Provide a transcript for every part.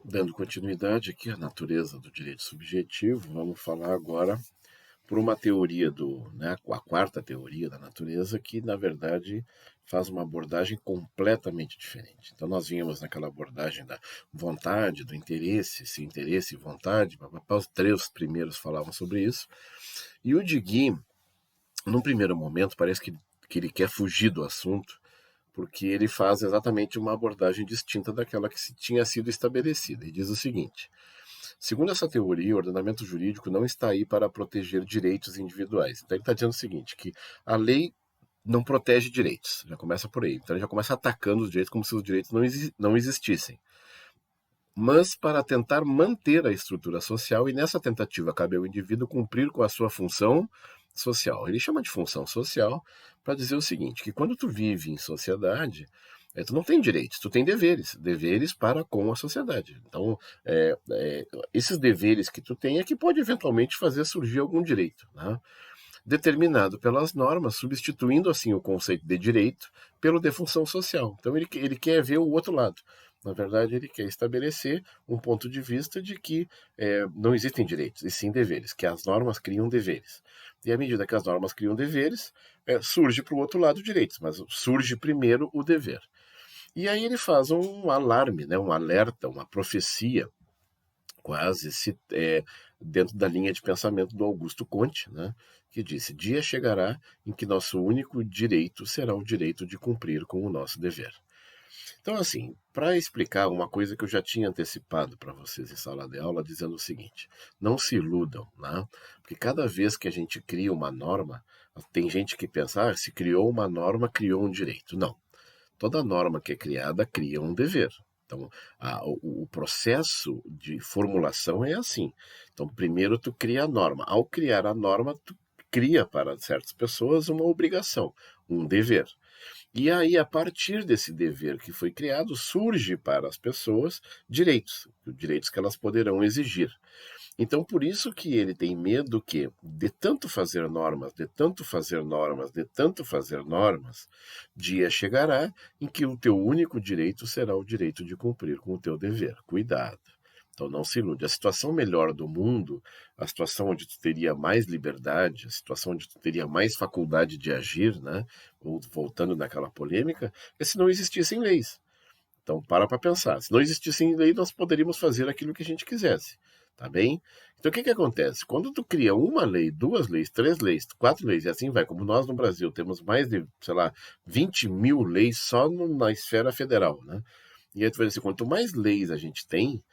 Dando continuidade aqui à natureza do direito subjetivo, vamos falar agora por uma teoria a quarta teoria da natureza, que na verdade faz uma abordagem completamente diferente. Então nós vínhamos naquela abordagem da vontade, do interesse, se interesse e vontade, os três primeiros falavam sobre isso, e o Digui, num primeiro momento, parece que ele quer fugir do assunto, porque ele faz exatamente uma abordagem distinta daquela que tinha sido estabelecida. E diz o seguinte: segundo essa teoria, o ordenamento jurídico não está aí para proteger direitos individuais. Então ele está dizendo o seguinte, que a lei não protege direitos, já começa por aí. Então ele já começa atacando os direitos como se os direitos não existissem. Mas para tentar manter a estrutura social, e nessa tentativa cabe ao indivíduo cumprir com a sua função social. Ele chama de função social para dizer o seguinte, que quando tu vive em sociedade, tu não tem direitos, tu tem deveres para com a sociedade. Então, esses deveres que tu tem é que pode eventualmente fazer surgir algum direito, né? Determinado pelas normas, substituindo assim o conceito de direito pelo de função social. Então ele quer ver o outro lado. Na verdade, ele quer estabelecer um ponto de vista de que não existem direitos, e sim deveres, que as normas criam deveres. E à medida que as normas criam deveres, surge para o outro lado direitos, mas surge primeiro o dever. E aí ele faz um alarme, né, um alerta, uma profecia, quase dentro da linha de pensamento do Augusto Conte, né, que disse: dia chegará em que nosso único direito será o direito de cumprir com o nosso dever. Então, assim, para explicar uma coisa que eu já tinha antecipado para vocês em sala de aula, dizendo o seguinte: não se iludam, né? Porque cada vez que a gente cria uma norma, tem gente que pensa, se criou uma norma, criou um direito. Não. Toda norma que é criada cria um dever. Então, o processo de formulação é assim. Então, primeiro tu cria a norma. Ao criar a norma, tu cria para certas pessoas uma obrigação, um dever. E aí, a partir desse dever que foi criado, surge para as pessoas direitos que elas poderão exigir. Então, por isso que ele tem medo que, de tanto fazer normas, de tanto fazer normas, de tanto fazer normas, dia chegará em que o teu único direito será o direito de cumprir com o teu dever. Cuidado. Então não se ilude. A situação melhor do mundo, a situação onde tu teria mais liberdade, a situação onde tu teria mais faculdade de agir, né? Voltando naquela polêmica, é se não existissem leis. Então, para pensar. Se não existissem lei, nós poderíamos fazer aquilo que a gente quisesse. Tá bem? Então, o que acontece? Quando tu cria uma lei, duas leis, três leis, quatro leis, e assim vai, como nós no Brasil temos mais de, 20 mil leis só na esfera federal, né? E aí tu vai dizer, quanto mais leis a gente tem,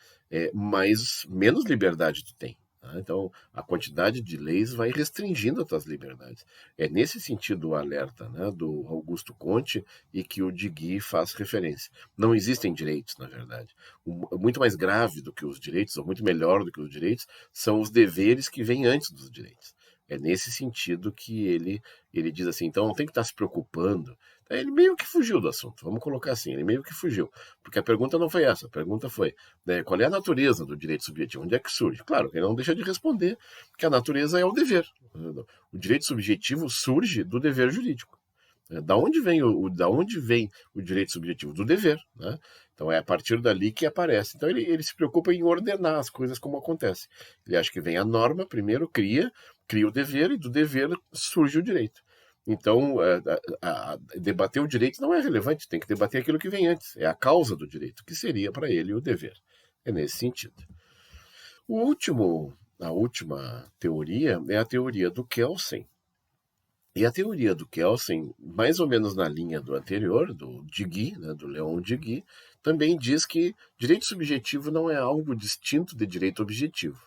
menos liberdade tu tem. Tá? Então, a quantidade de leis vai restringindo as tuas liberdades. É nesse sentido o alerta, né, do Augusto Conte e que o Digui faz referência. Não existem direitos, na verdade. Muito mais grave do que os direitos, ou muito melhor do que os direitos, são os deveres que vêm antes dos direitos. É nesse sentido que ele diz assim, então não tem que estar se preocupando. Ele meio que fugiu do assunto, vamos colocar assim, ele meio que fugiu. Porque a pergunta não foi essa, a pergunta foi, né, qual é a natureza do direito subjetivo? Onde é que surge? Claro, ele não deixa de responder que a natureza é o dever. O direito subjetivo surge do dever jurídico. Da onde vem o direito subjetivo? Do dever. Né? Então é a partir dali que aparece. Então ele se preocupa em ordenar as coisas como acontece. Ele acha que vem a norma, primeiro cria o dever, e do dever surge o direito. Então, debater o direito não é relevante, tem que debater aquilo que vem antes. É a causa do direito, que seria para ele o dever. É nesse sentido. A última teoria é a teoria do Kelsen. E a teoria do Kelsen, mais ou menos na linha do anterior, do Digui, né, do Leon Digui, também diz que direito subjetivo não é algo distinto de direito objetivo.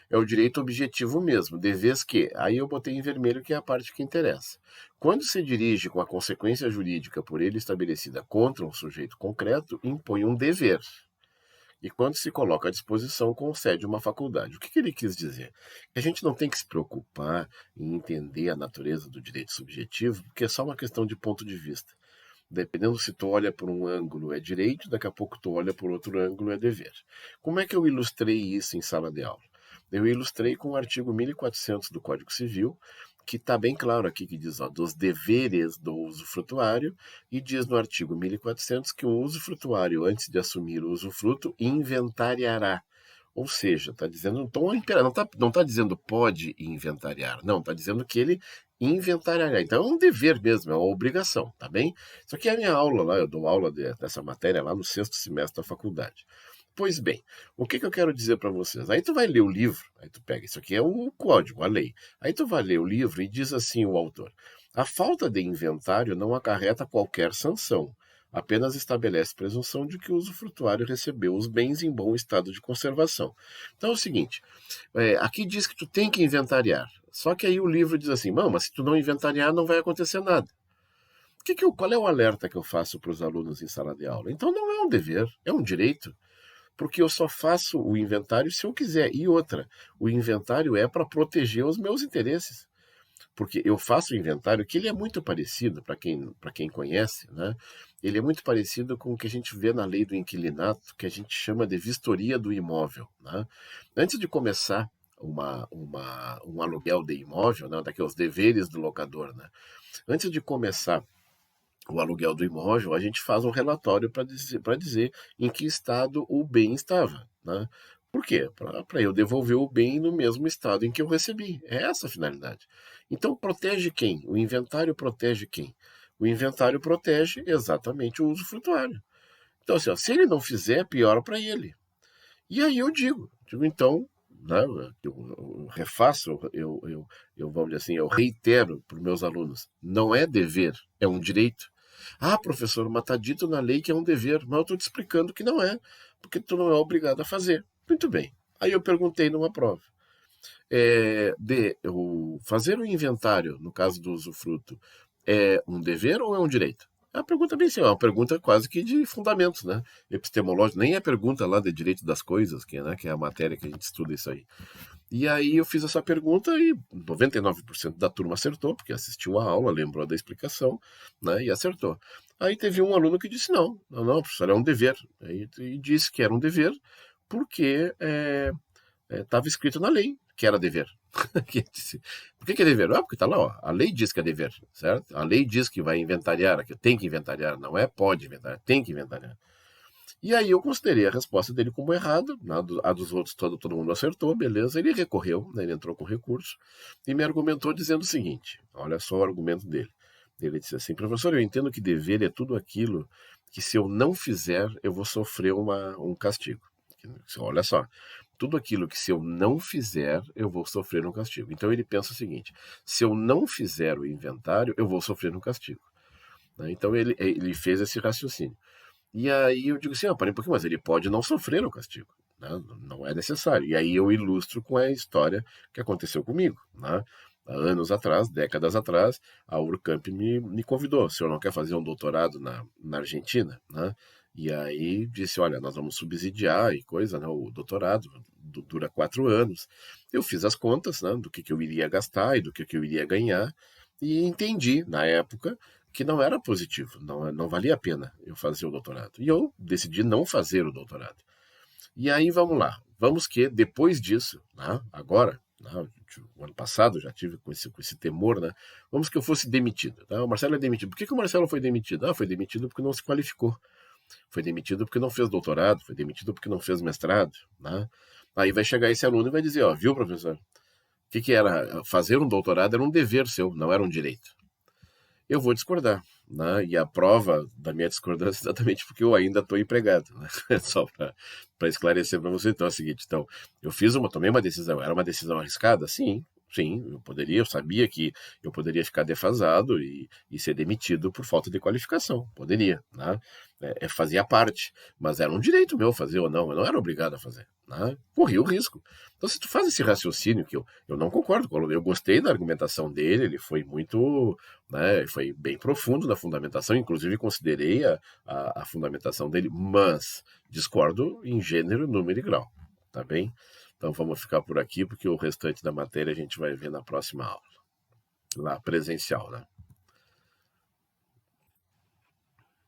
É o direito objetivo mesmo, de vez que, aí eu botei em vermelho que é a parte que interessa. Quando se dirige com a consequência jurídica por ele estabelecida contra um sujeito concreto, impõe um dever. E quando se coloca à disposição, concede uma faculdade. O que ele quis dizer? Que a gente não tem que se preocupar em entender a natureza do direito subjetivo, porque é só uma questão de ponto de vista. Dependendo se tu olha por um ângulo é direito, daqui a pouco tu olha por outro ângulo é dever. Como é que eu ilustrei isso em sala de aula? Eu ilustrei com o artigo 1400 do Código Civil, que está bem claro aqui, que diz, ó, dos deveres do usufrutuário, e diz no artigo 1400 que o usufrutuário, antes de assumir o usufruto, inventariará. Ou seja, está dizendo, não tá dizendo pode inventariar, não, está dizendo que ele inventariará. Então é um dever mesmo, é uma obrigação, tá bem? Isso aqui é a minha aula lá, eu dou aula dessa matéria lá no 6º semestre da faculdade. Pois bem, o que eu quero dizer para vocês? Aí tu vai ler o livro, aí tu pega, isso aqui é o código, a lei. Aí tu vai ler o livro e diz assim o autor: a falta de inventário não acarreta qualquer sanção, apenas estabelece presunção de que o usufrutuário recebeu os bens em bom estado de conservação. Então é o seguinte, aqui diz que tu tem que inventariar, só que aí o livro diz assim, mas se tu não inventariar não vai acontecer nada. Qual é o alerta que eu faço para os alunos em sala de aula? Então não é um dever, é um direito. Porque eu só faço o inventário se eu quiser. E outra, o inventário é para proteger os meus interesses. Porque eu faço o inventário que ele é muito parecido, para quem conhece, né? Ele é muito parecido com o que a gente vê na lei do inquilinato, que a gente chama de vistoria do imóvel. Né? Antes de começar um aluguel de imóvel, né? Daqueles deveres do locador, né? Antes de começar o aluguel do imóvel, a gente faz um relatório para dizer em que estado o bem estava. Né? Por quê? Para eu devolver o bem no mesmo estado em que eu recebi. É essa a finalidade. Então, protege quem? O inventário protege quem? O inventário protege exatamente o usufrutuário. Então, assim, ó, se ele não fizer, piora para ele. E aí eu digo então, né, eu refaço, vamos dizer assim, eu reitero para os meus alunos, não é dever, é um direito. Ah, professor, mas está dito na lei que é um dever, mas eu estou te explicando que não é, porque tu não é obrigado a fazer. Muito bem. Aí eu perguntei numa prova, fazer um inventário, no caso do usufruto, é um dever ou é um direito? É uma pergunta bem assim, é uma pergunta quase que de fundamentos, né? Epistemológico, nem é pergunta lá de direito das coisas, que é a matéria que a gente estuda isso aí. E aí eu fiz essa pergunta e 99% da turma acertou, porque assistiu a aula, lembrou da explicação, né? E acertou. Aí teve um aluno que disse não, professor, é um dever. E disse que era um dever porque estava escrito na lei que era dever. Por que é dever? Porque está lá, ó, a lei diz que é dever, certo? A lei diz que vai inventariar, que tem que inventariar, não é pode inventariar, tem que inventariar. E aí eu considerei a resposta dele como errada, a dos outros todo mundo acertou, beleza, ele recorreu, né, ele entrou com recurso e me argumentou dizendo o seguinte, olha só o argumento dele. Ele disse assim, professor, eu entendo que dever é tudo aquilo que se eu não fizer, eu vou sofrer um castigo. Olha só, tudo aquilo que se eu não fizer, eu vou sofrer um castigo. Então ele pensa o seguinte, se eu não fizer o inventário, eu vou sofrer um castigo. Então ele fez esse raciocínio. E aí eu digo assim, parei um pouquinho, mas ele pode não sofrer o castigo. Né? Não é necessário. E aí eu ilustro com a história que aconteceu comigo. Né? Há anos atrás, décadas atrás, a Urcamp me convidou. O senhor não quer fazer um doutorado na Argentina? Né? E aí disse, olha, nós vamos subsidiar e coisa, né? O doutorado dura 4 anos. Eu fiz as contas, né, do que eu iria gastar e do que eu iria ganhar e entendi, na época, que não era positivo, não valia a pena eu fazer o doutorado. E eu decidi não fazer o doutorado. E aí vamos lá, vamos que depois disso, né, agora, né, o ano passado já tive com esse temor, né, vamos que eu fosse demitido. Tá? O Marcelo é demitido. Por que o Marcelo foi demitido? Foi demitido porque não se qualificou. Foi demitido porque não fez doutorado, foi demitido porque não fez mestrado. Né? Aí vai chegar esse aluno e vai dizer, viu, professor? O que era? Fazer um doutorado era um dever seu, não era um direito. Eu vou discordar. Né? E a prova da minha discordância é exatamente porque eu ainda estou empregado. Né? Só para esclarecer para você. Então é o seguinte, então, tomei uma decisão. Era uma decisão arriscada? Sim, eu sabia que eu poderia ficar defasado e ser demitido por falta de qualificação. Poderia, né? Fazia parte, mas era um direito meu fazer ou não, eu não era obrigado a fazer. Né? Corria o risco. Então, se tu faz esse raciocínio, que eu não concordo com eu gostei da argumentação dele, ele foi muito, né, foi bem profundo na fundamentação, inclusive considerei a fundamentação dele, mas discordo em gênero, número e grau. Tá bem? Então vamos ficar por aqui, porque o restante da matéria a gente vai ver na próxima aula, lá presencial, né?